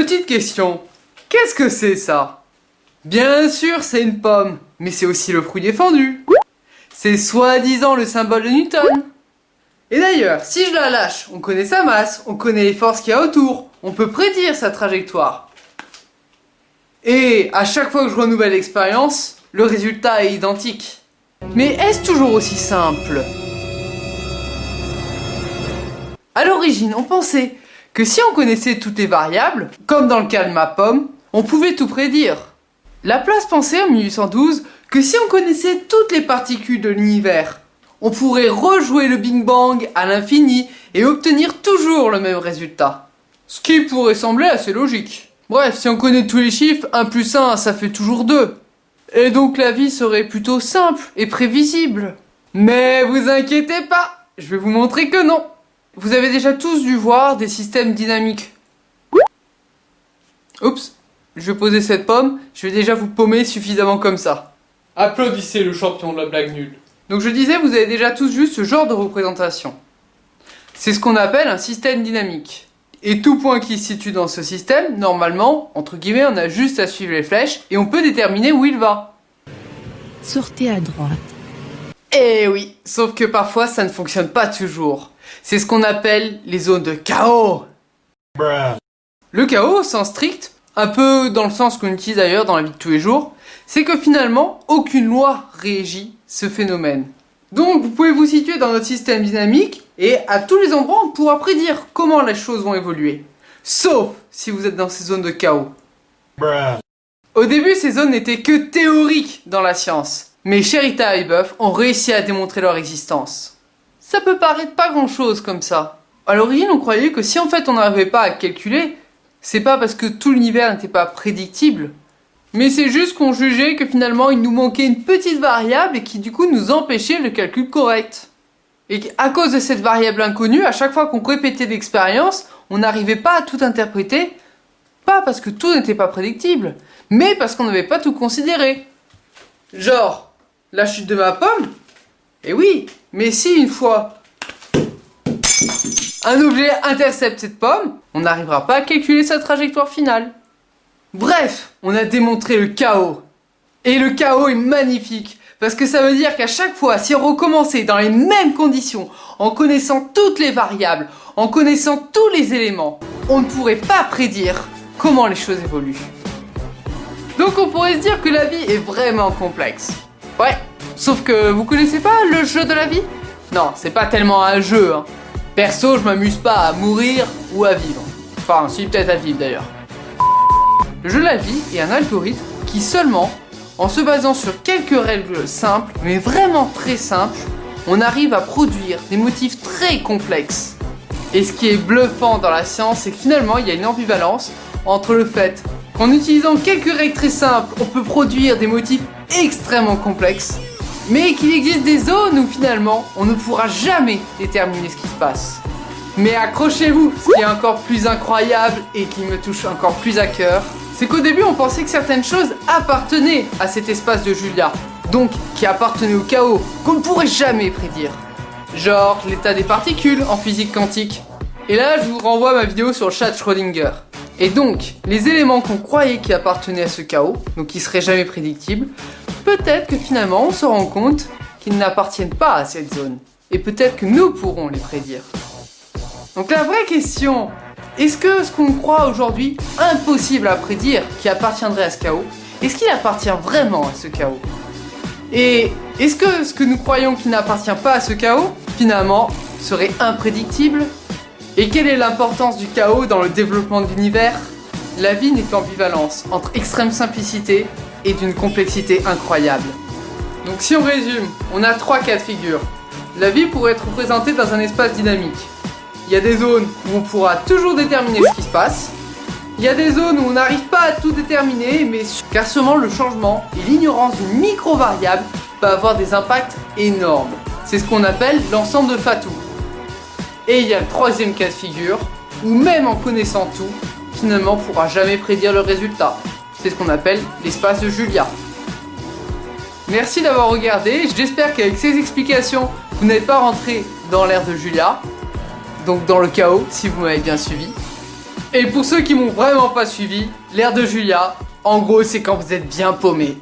Petite question, qu'est-ce que c'est ça? Bien sûr, c'est une pomme, mais c'est aussi le fruit défendu. C'est soi-disant le symbole de Newton. Et d'ailleurs, si je la lâche, on connaît sa masse, on connaît les forces qu'il y a autour, on peut prédire sa trajectoire. Et à chaque fois que je renouvelle l'expérience, le résultat est identique. Mais est-ce toujours aussi simple? À l'origine, on pensait que si on connaissait toutes les variables, comme dans le cas de ma pomme, on pouvait tout prédire. Laplace pensait en 1812 que si on connaissait toutes les particules de l'univers, on pourrait rejouer le Big Bang à l'infini et obtenir toujours le même résultat. Ce qui pourrait sembler assez logique. Bref, si on connaît tous les chiffres, 1 plus 1, ça fait toujours 2. Et donc la vie serait plutôt simple et prévisible. Mais vous inquiétez pas, je vais vous montrer que non. Vous avez déjà tous dû voir des systèmes dynamiques. Oups, je vais poser cette pomme, je vais déjà vous paumer suffisamment comme ça. Applaudissez le champion de la blague nulle. Donc je disais, vous avez déjà tous vu ce genre de représentation. C'est ce qu'on appelle un système dynamique. Et tout point qui se situe dans ce système, normalement, entre guillemets, on a juste à suivre les flèches et on peut déterminer où il va. Sortez à droite. Eh oui, sauf que parfois ça ne fonctionne pas toujours. C'est ce qu'on appelle les zones de chaos. Le chaos, au sens strict, un peu dans le sens qu'on utilise d'ailleurs dans la vie de tous les jours, c'est que finalement, aucune loi régit ce phénomène. Donc vous pouvez vous situer dans notre système dynamique et à tous les endroits on pourra prédire comment les choses vont évoluer. Sauf si vous êtes dans ces zones de chaos. Au début, ces zones n'étaient que théoriques dans la science. Mais Sherita et Buff ont réussi à démontrer leur existence. Ça peut paraître pas grand chose comme ça. À l'origine, on croyait que si en fait on n'arrivait pas à calculer, c'est pas parce que tout l'univers n'était pas prédictible, mais c'est juste qu'on jugeait que finalement il nous manquait une petite variable et qui du coup nous empêchait le calcul correct. Et à cause de cette variable inconnue, à chaque fois qu'on répétait l'expérience, on n'arrivait pas à tout interpréter, pas parce que tout n'était pas prédictible, mais parce qu'on n'avait pas tout considéré. Genre, la chute de ma pomme? Eh oui, mais si une fois un objet intercepte cette pomme, on n'arrivera pas à calculer sa trajectoire finale. Bref, on a démontré le chaos. Et le chaos est magnifique, parce que ça veut dire qu'à chaque fois, si on recommençait dans les mêmes conditions, en connaissant toutes les variables, en connaissant tous les éléments, on ne pourrait pas prédire comment les choses évoluent. Donc on pourrait se dire que la vie est vraiment complexe. Ouais, sauf que vous connaissez pas le jeu de la vie? Non, c'est pas tellement un jeu, hein. Perso, je m'amuse pas à mourir ou à vivre. Enfin, si, peut-être à vivre d'ailleurs. Le jeu de la vie est un algorithme qui seulement, en se basant sur quelques règles simples, mais vraiment très simples, on arrive à produire des motifs très complexes. Et ce qui est bluffant dans la science, c'est que finalement, il y a une ambivalence entre le fait qu'en utilisant quelques règles très simples, on peut produire des motifs extrêmement complexes, mais qu'il existe des zones où finalement, on ne pourra jamais déterminer ce qui se passe. Mais accrochez-vous, ce qui est encore plus incroyable et qui me touche encore plus à cœur, c'est qu'au début on pensait que certaines choses appartenaient à cet espace de Julia, donc qui appartenaient au chaos, qu'on ne pourrait jamais prédire. Genre l'état des particules en physique quantique. Et là je vous renvoie à ma vidéo sur le chat Schrödinger. Et donc, les éléments qu'on croyait qui appartenaient à ce chaos, donc qui seraient jamais prédictibles, peut-être que finalement on se rend compte qu'ils n'appartiennent pas à cette zone. Et peut-être que nous pourrons les prédire. Donc la vraie question, est-ce que ce qu'on croit aujourd'hui impossible à prédire qui appartiendrait à ce chaos, est-ce qu'il appartient vraiment à ce chaos? Et est-ce que ce que nous croyons qui n'appartient pas à ce chaos, finalement, serait imprédictible? Et quelle est l'importance du chaos dans le développement de l'univers? La vie n'est qu'ambivalence entre extrême simplicité et d'une complexité incroyable. Donc si on résume, on a 3 cas de figure. La vie pourrait être représentée dans un espace dynamique. Il y a des zones où on pourra toujours déterminer ce qui se passe. Il y a des zones où on n'arrive pas à tout déterminer, mais car seulement le changement et l'ignorance d'une micro-variable peut avoir des impacts énormes. C'est ce qu'on appelle l'ensemble de Fatou. Et il y a le 3e cas de figure, où même en connaissant tout, finalement on ne pourra jamais prédire le résultat. C'est ce qu'on appelle l'espace de Julia. Merci d'avoir regardé, j'espère qu'avec ces explications, vous n'êtes pas rentré dans l'ère de Julia, donc dans le chaos, si vous m'avez bien suivi. Et pour ceux qui m'ont vraiment pas suivi, l'air de Julia, en gros c'est quand vous êtes bien paumé.